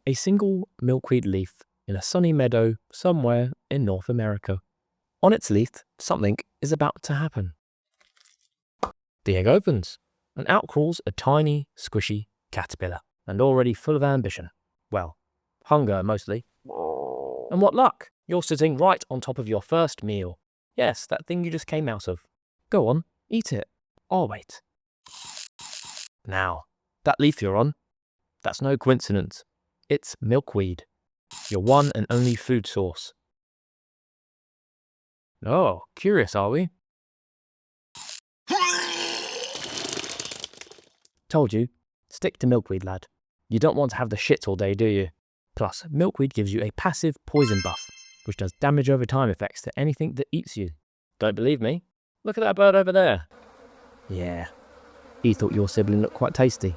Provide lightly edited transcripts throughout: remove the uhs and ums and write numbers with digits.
A single milkweed leaf in a sunny meadow somewhere in North America. On its leaf, something is about to happen. The egg opens, and out crawls a tiny, squishy caterpillar, and already full of ambition. Well, hunger mostly. And what luck! You're sitting right on top of your first meal. Yes, that thing you just came out of. Go on, eat it. I'll wait. Now, that leaf you're on, that's no coincidence. It's milkweed, your one and only food source. Oh, curious, are we? Told you, stick to milkweed, lad. You don't want to have the shits all day, do you? Plus, milkweed gives you a passive poison buff, which does damage over time effects to anything that eats you. Don't believe me? Look at that bird over there. Yeah, he thought your sibling looked quite tasty.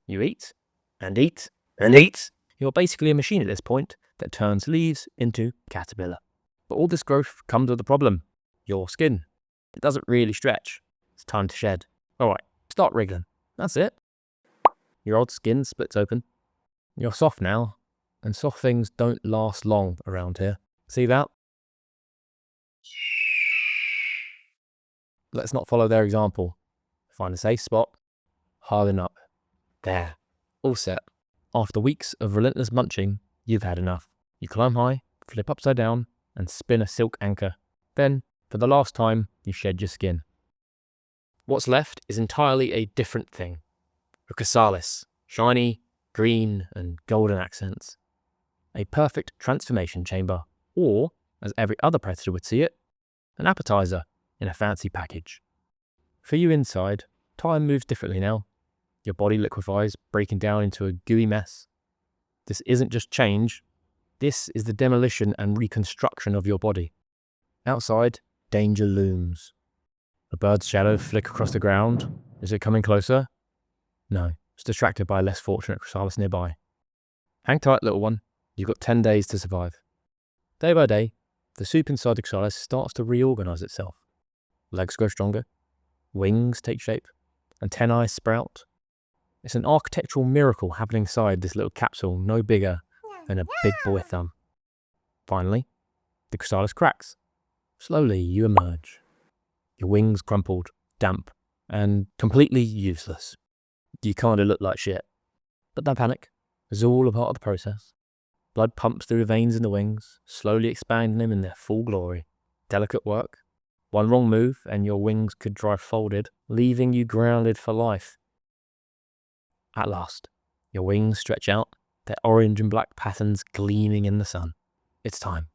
You eat, and eat, and eat. You're basically a machine at this point that turns leaves into caterpillar. But all this growth comes with a problem. Your skin. It doesn't really stretch. It's time to shed. Alright, start wriggling. That's it. Your old skin splits open. You're soft now, and soft things don't last long around here. See that? Let's not follow their example. Find a safe spot, harden up. There, all set. After weeks of relentless munching, you've had enough. You climb high, flip upside down, and spin a silk anchor. Then, for the last time, you shed your skin. What's left is entirely a different thing. A chrysalis, shiny, green, and golden accents. A perfect transformation chamber, or, as every other predator would see it, an appetizer in a fancy package. For you inside, time moves differently now. Your body liquefies, breaking down into a gooey mess. This isn't just change, this is the demolition and reconstruction of your body. Outside, danger looms. A bird's shadow flick across the ground. Is it coming closer? No, it's distracted by a less fortunate chrysalis nearby. Hang tight, little one. You've got 10 days to survive. Day by day, the soup inside the chrysalis starts to reorganize itself. Legs grow stronger, wings take shape, antennae sprout. It's an architectural miracle happening inside this little capsule no bigger than a big boy thumb. Finally, the chrysalis cracks. Slowly you emerge. Your wings crumpled, damp, and completely useless. You kind of look like shit. But don't panic. It's all a part of the process. Blood pumps through the veins in the wings, slowly expanding them in their full glory. Delicate work. One wrong move and your wings could dry folded, leaving you grounded for life. At last, your wings stretch out, their orange and black patterns gleaming in the sun. It's time.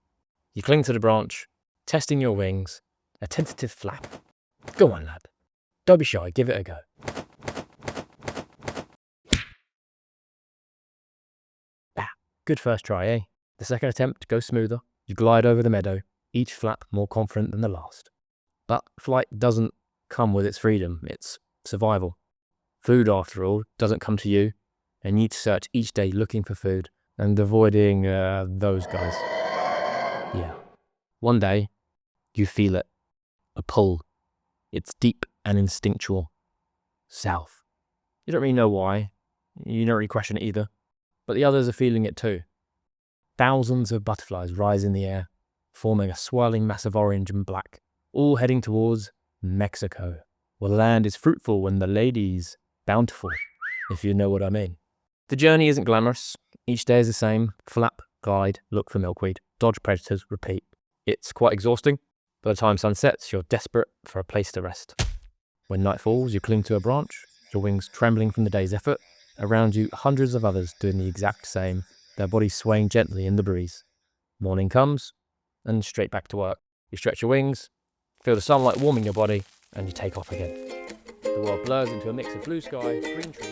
You cling to the branch, testing your wings, a tentative flap. Go on, lad. Don't be shy, give it a go. Good first try, eh? The second attempt goes smoother. You glide over the meadow, each flap more confident than the last. But flight doesn't come with its freedom, it's survival. Food, after all, doesn't come to you, and you need to search each day looking for food and avoiding those guys. Yeah. One day, you feel it. A pull. It's deep and instinctual. South. You don't really know why. You don't really question it either. But the others are feeling it too. Thousands of butterflies rise in the air, forming a swirling mass of orange and black, all heading towards Mexico, where the land is fruitful and the ladies bountiful, if you know what I mean. The journey isn't glamorous. Each day is the same. Flap, glide, look for milkweed, dodge predators, repeat. It's quite exhausting. By the time sun sets, you're desperate for a place to rest. When night falls, you cling to a branch, your wings trembling from the day's effort. Around you, hundreds of others doing the exact same, their bodies swaying gently in the breeze. Morning comes, and straight back to work. You stretch your wings, feel the sunlight warming your body, and you take off again. The world blurs into a mix of blue sky, green trees.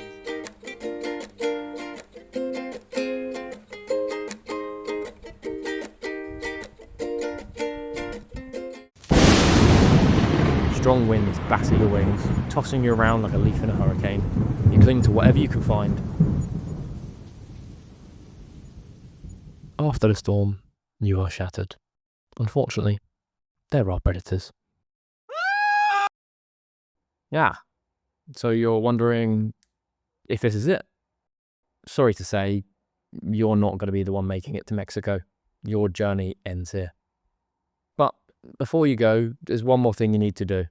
Strong winds batter your wings, tossing you around like a leaf in a hurricane. You cling to whatever you can find. After the storm, you are shattered. Unfortunately, there are predators. Yeah, so you're wondering if this is it. Sorry to say, you're not going to be the one making it to Mexico. Your journey ends here. But before you go, there's one more thing you need to do.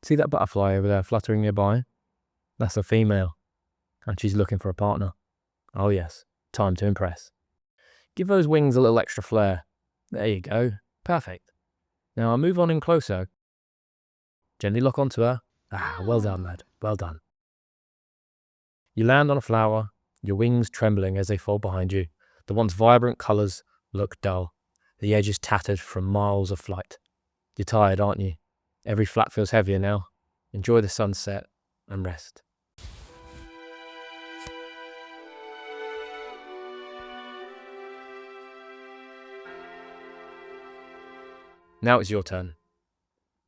See that butterfly over there fluttering nearby? That's a female, and she's looking for a partner. Oh yes, time to impress. Give those wings a little extra flair. There you go. Perfect. Now I'll move on in closer. Gently lock onto her. Ah, well done, lad. Well done. You land on a flower, your wings trembling as they fall behind you. The once vibrant colours look dull. The edges tattered from miles of flight. You're tired, aren't you? Every flap feels heavier now. Enjoy the sunset and rest. Now it's your turn.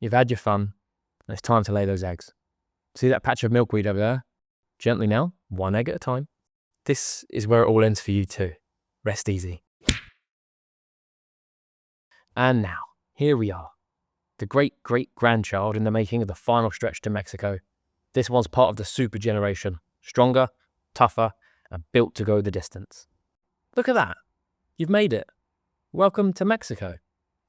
You've had your fun, and it's time to lay those eggs. See that patch of milkweed over there? Gently now, one egg at a time. This is where it all ends for you too. Rest easy. And now, here we are. The great-great-grandchild in the making of the final stretch to Mexico. This one's part of the super generation. Stronger, tougher, and built to go the distance. Look at that. You've made it. Welcome to Mexico.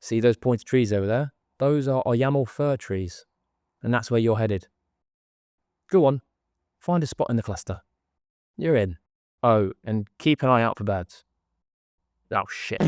See those pointed trees over there? Those are Oyamel fir trees. And that's where you're headed. Go on. Find a spot in the cluster. You're in. Oh, and keep an eye out for birds. Oh, shit.